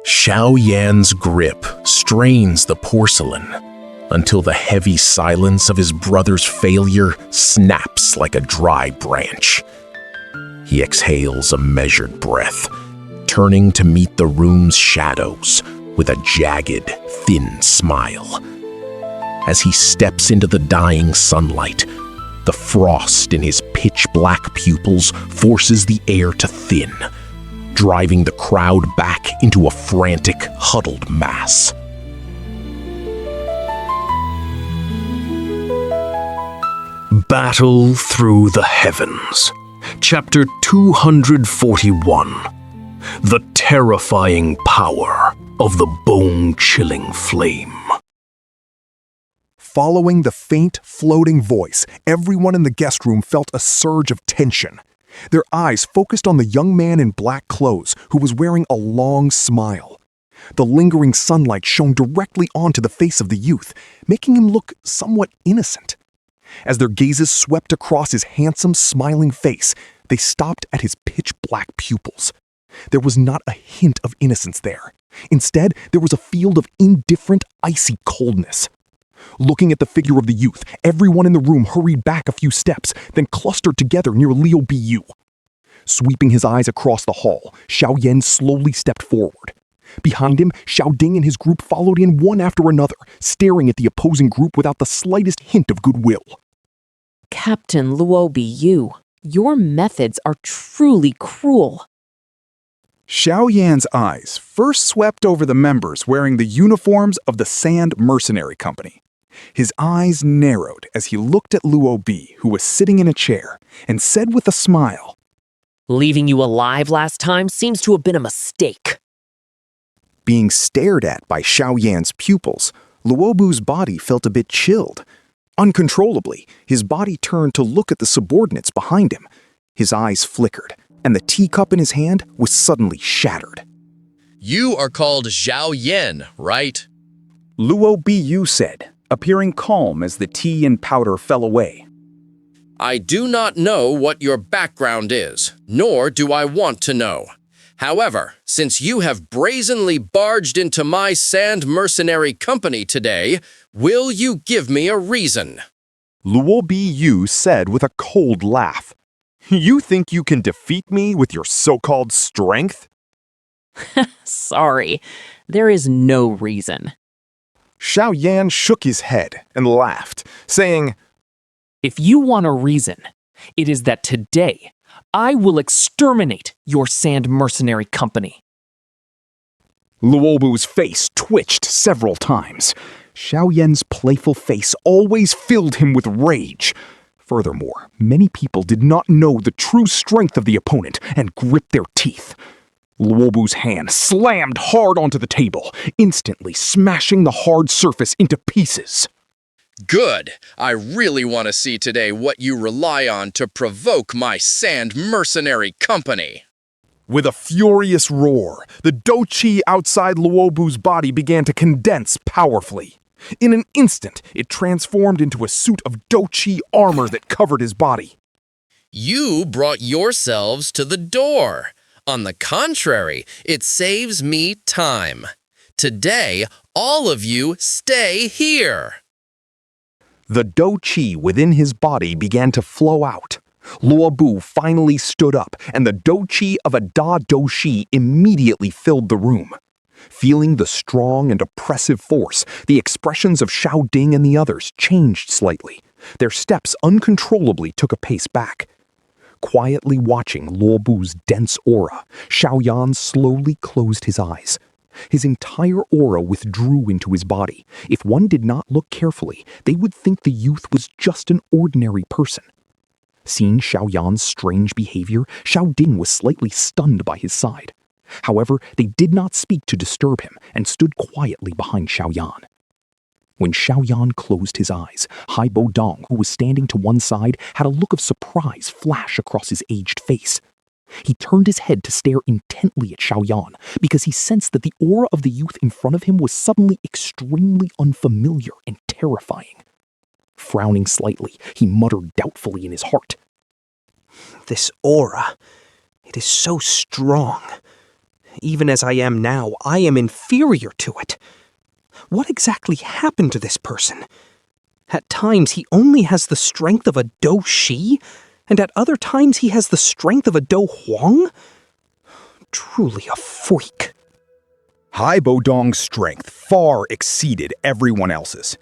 Xiaoyan's grip strains the porcelain until the heavy silence of his brother's failure snaps like a dry branch. He exhales a measured breath, turning to meet the room's shadows with a jagged, thin smile. As he steps into the dying sunlight, the frost in his pitch-black pupils forces the air to thin, driving the crowd back into a frantic, huddled mass. Battle Through the Heavens, Chapter 241. The Terrifying Power of the Bone-Chilling Flame. Following the faint, floating voice, everyone in the guest room felt a surge of tension. Their eyes focused on the young man in black clothes who was wearing a long smile. The lingering sunlight shone directly onto the face of the youth, making him look somewhat innocent. As their gazes swept across his handsome, smiling face, they stopped at his pitch-black pupils. There was not a hint of innocence there. Instead, there was a field of indifferent, icy coldness. Looking at the figure of the youth, everyone in the room hurried back a few steps, then clustered together near Liu Bu. Sweeping his eyes across the hall, Xiaoyan slowly stepped forward. Behind him, Xiaoding and his group followed in one after another, staring at the opposing group without the slightest hint of goodwill. Captain Liu Bu, your methods are truly cruel. Xiaoyan's eyes first swept over the members wearing the uniforms of the Sand Mercenary Company. His eyes narrowed as he looked at Liu Bu, who was sitting in a chair, and said with a smile, "Leaving you alive last time seems to have been a mistake." Being stared at by Xiaoyan's pupils, Liu Bu's body felt a bit chilled. Uncontrollably, his body turned to look at the subordinates behind him. His eyes flickered, and the teacup in his hand was suddenly shattered. "You are called Zhao Yan, right?" Liu Bu said, appearing calm as the tea and powder fell away. "I do not know what your background is, nor do I want to know. However, since you have brazenly barged into my Sand Mercenary Company today, will you give me a reason?" Liu Bu said with a cold laugh. "You think you can defeat me with your so-called strength?" Sorry, there is no reason. Xiaoyan shook his head and laughed, saying, If you want a reason, it is that today I will exterminate your Sand Mercenary Company. Liu Bu's face twitched several times. Xiaoyan's playful face always filled him with rage. Furthermore, many people did not know the true strength of the opponent and gripped their teeth. Liu Bu's hand slammed hard onto the table, instantly smashing the hard surface into pieces. "Good. I really want to see today what you rely on to provoke my Sand Mercenary Company." With a furious roar, the Dou-Chi outside Liu Bu's body began to condense powerfully. In an instant, it transformed into a suit of Dou-Chi armor that covered his body. "You brought yourselves to the door. On the contrary, it saves me time. Today, all of you stay here." The Dou-Chi within his body began to flow out. Liu Bu finally stood up, and the Dou-Chi of a Da Dou-Shi immediately filled the room. Feeling the strong and oppressive force, the expressions of Xiaoding and the others changed slightly. Their steps uncontrollably took a pace back. Quietly watching Liu Bu's dense aura, Xiaoyan slowly closed his eyes. His entire aura withdrew into his body. If one did not look carefully, they would think the youth was just an ordinary person. Seeing Xiaoyan's strange behavior, Xiaoding was slightly stunned by his side. However, they did not speak to disturb him and stood quietly behind Xiaoyan. When Xiaoyan closed his eyes, Hai Bodong, who was standing to one side, had a look of surprise flash across his aged face. He turned his head to stare intently at Xiaoyan because he sensed that the aura of the youth in front of him was suddenly extremely unfamiliar and terrifying. Frowning slightly, he muttered doubtfully in his heart, This aura, it is so strong. even as I am now, I am inferior to it. What exactly happened to this person? At times, he only has the strength of a Dou Shi, and at other times he has the strength of a Dou Huang? Truly a freak. Haibo Dong's strength far exceeded everyone else's.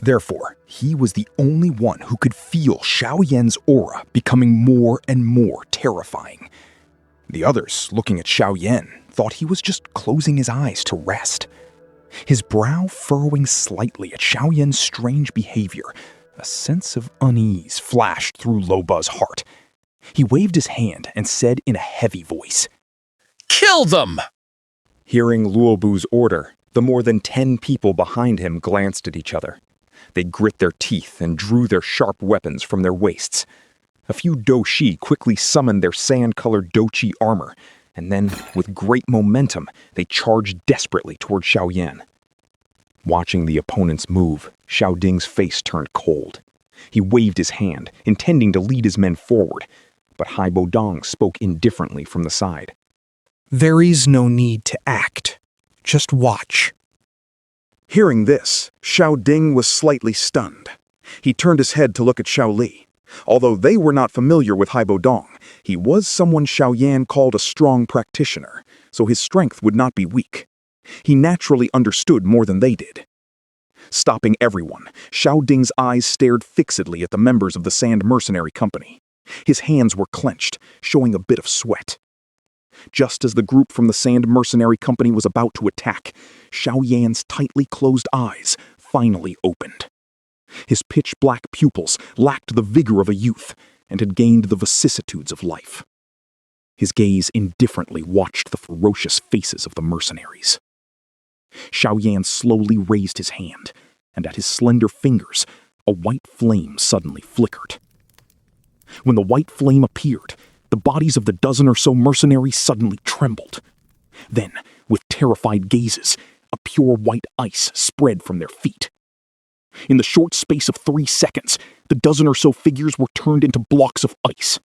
Therefore, he was the only one who could feel Xiaoyan's aura becoming more and more terrifying. The others, looking at Xiaoyan, thought he was just closing his eyes to rest. His brow furrowing slightly at Xiaoyan's strange behavior, a sense of unease flashed through Loba's heart. He waved his hand and said in a heavy voice, Kill them! Hearing Luobu's order, the more than 10 people behind him glanced at each other. They grit their teeth and drew their sharp weapons from their waists. A few Dou Shi quickly summoned their sand-colored Douqi armor, and then, with great momentum, they charged desperately toward Xiaoyan. Watching the opponents move, Xiao Ding's face turned cold. He waved his hand, intending to lead his men forward, but Haibo Dong spoke indifferently from the side. There is no need to act. Just watch. Hearing this, Xiao Ding was slightly stunned. He turned his head to look at Xiao Li. Although they were not familiar with Haibo Dong, he was someone Xiaoyan called a strong practitioner, so his strength would not be weak. He naturally understood more than they did. Stopping everyone, Xiao Ding's eyes stared fixedly at the members of the Sand Mercenary Company. His hands were clenched, showing a bit of sweat. Just as the group from the Sand Mercenary Company was about to attack, Xiaoyan's tightly closed eyes finally opened. His pitch-black pupils lacked the vigor of a youth and had gained the vicissitudes of life. His gaze indifferently watched the ferocious faces of the mercenaries. Xiaoyan slowly raised his hand, and at his slender fingers, a white flame suddenly flickered. When the white flame appeared, the bodies of the dozen or so mercenaries suddenly trembled. Then, with terrified gazes, a pure white ice spread from their feet. In the short space of 3 seconds, the dozen or so figures were turned into blocks of ice.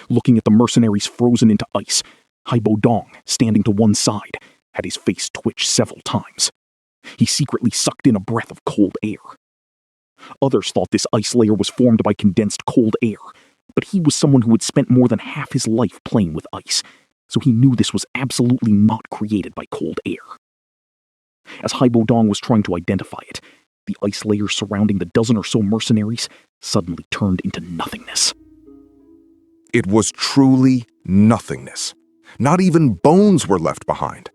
Looking at the mercenaries frozen into ice, Haibo Dong, standing to one side, had his face twitch several times. He secretly sucked in a breath of cold air. Others thought this ice layer was formed by condensed cold air, but he was someone who had spent more than half his life playing with ice, so he knew this was absolutely not created by cold air. As Haibo Dong was trying to identify it, the ice layer surrounding the dozen or so mercenaries suddenly turned into nothingness. It was truly nothingness. Not even bones were left behind.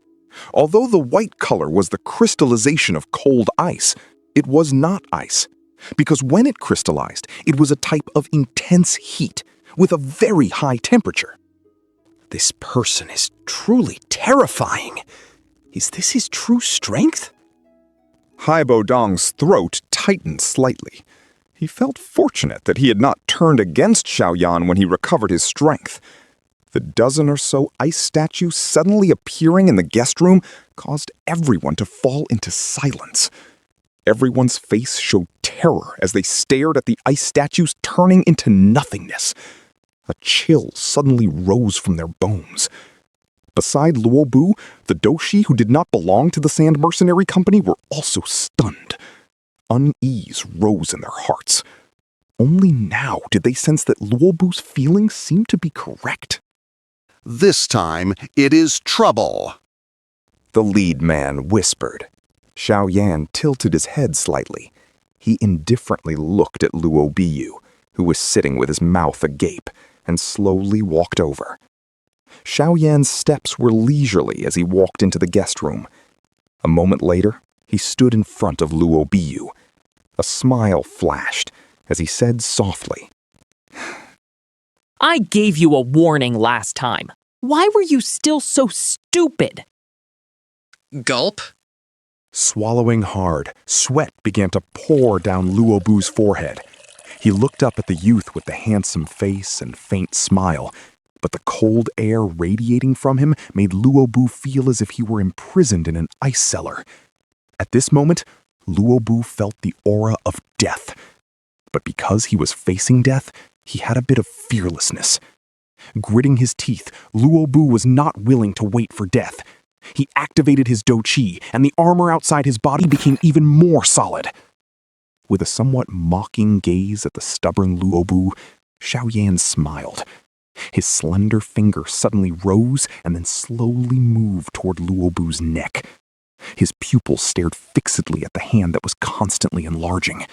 Although the white color was the crystallization of cold ice, it was not ice. Because when it crystallized, it was a type of intense heat with a very high temperature. This person is truly terrifying. Is this his true strength? Haibo Dong's throat tightened slightly. He felt fortunate that he had not turned against Xiaoyan when he recovered his strength. The dozen or so ice statues suddenly appearing in the guest room caused everyone to fall into silence. Everyone's face showed terror as they stared at the ice statues turning into nothingness. A chill suddenly rose from their bones. Beside Luobu, the Douqi who did not belong to the Sand Mercenary Company were also stunned. Unease rose in their hearts. Only now did they sense that Luobu's feelings seemed to be correct. This time, it is trouble, the lead man whispered. Xiaoyan tilted his head slightly. He indifferently looked at Luo Biyu, who was sitting with his mouth agape, and slowly walked over. Xiaoyan's steps were leisurely as he walked into the guest room. A moment later, he stood in front of Luo Biyu. A smile flashed as he said softly, I gave you a warning last time. Why were you still so stupid? Gulp. Swallowing hard, sweat began to pour down Luobu's forehead. He looked up at the youth with the handsome face and faint smile, but the cold air radiating from him made Luobu feel as if he were imprisoned in an ice cellar. At this moment, Luobu felt the aura of death. But because he was facing death, he had a bit of fearlessness. Gritting his teeth, Luobu was not willing to wait for death. He activated his Dou Qi, and the armor outside his body became even more solid. With a somewhat mocking gaze at the stubborn Luobu, Xiaoyan smiled. His slender finger suddenly rose and then slowly moved toward Luobu's neck. His pupils stared fixedly at the hand that was constantly enlarging.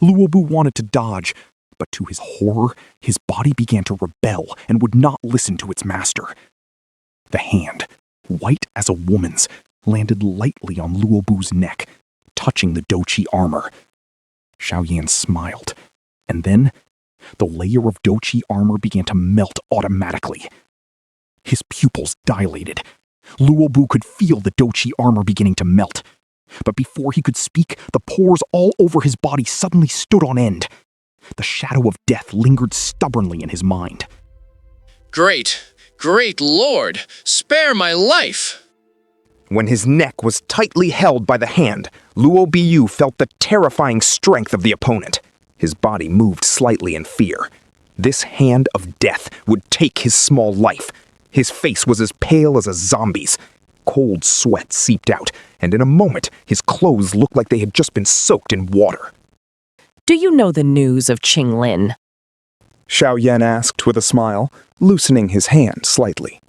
Luobu wanted to dodge, but to his horror, his body began to rebel and would not listen to its master. The hand, white as a woman's, landed lightly on Luobu's neck, touching the Dou Qi armor. Xiaoyan smiled, and then the layer of Dou Qi armor began to melt automatically. His pupils dilated. Luobu could feel the Dou Qi armor beginning to melt. But before he could speak, the pores all over his body suddenly stood on end. The shadow of death lingered stubbornly in his mind. Great, great Lord, spare my life! When his neck was tightly held by the hand, Luobu felt the terrifying strength of the opponent. His body moved slightly in fear. This hand of death would take his small life. His face was as pale as a zombie's. Cold sweat seeped out, and in a moment, his clothes looked like they had just been soaked in water. Do you know the news of Qinglin? Xiaoyan asked with a smile, loosening his hand slightly.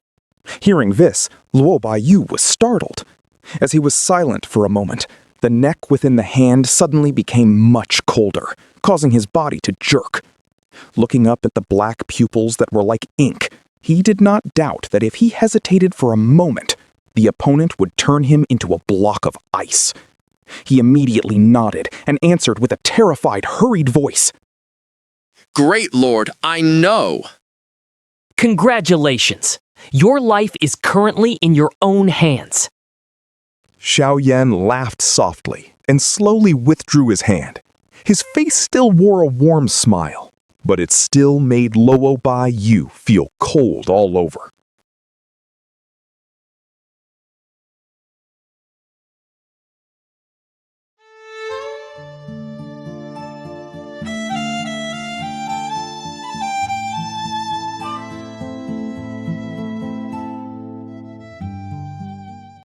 Hearing this, Luobu was startled. As he was silent for a moment, the neck within the hand suddenly became much colder, causing his body to jerk. Looking up at the black pupils that were like ink, he did not doubt that if he hesitated for a moment, the opponent would turn him into a block of ice. He immediately nodded and answered with a terrified, hurried voice. Great Lord, I know! Congratulations! Your life is currently in your own hands. Xiaoyan laughed softly and slowly withdrew his hand. His face still wore a warm smile, but it still made Luobu feel cold all over.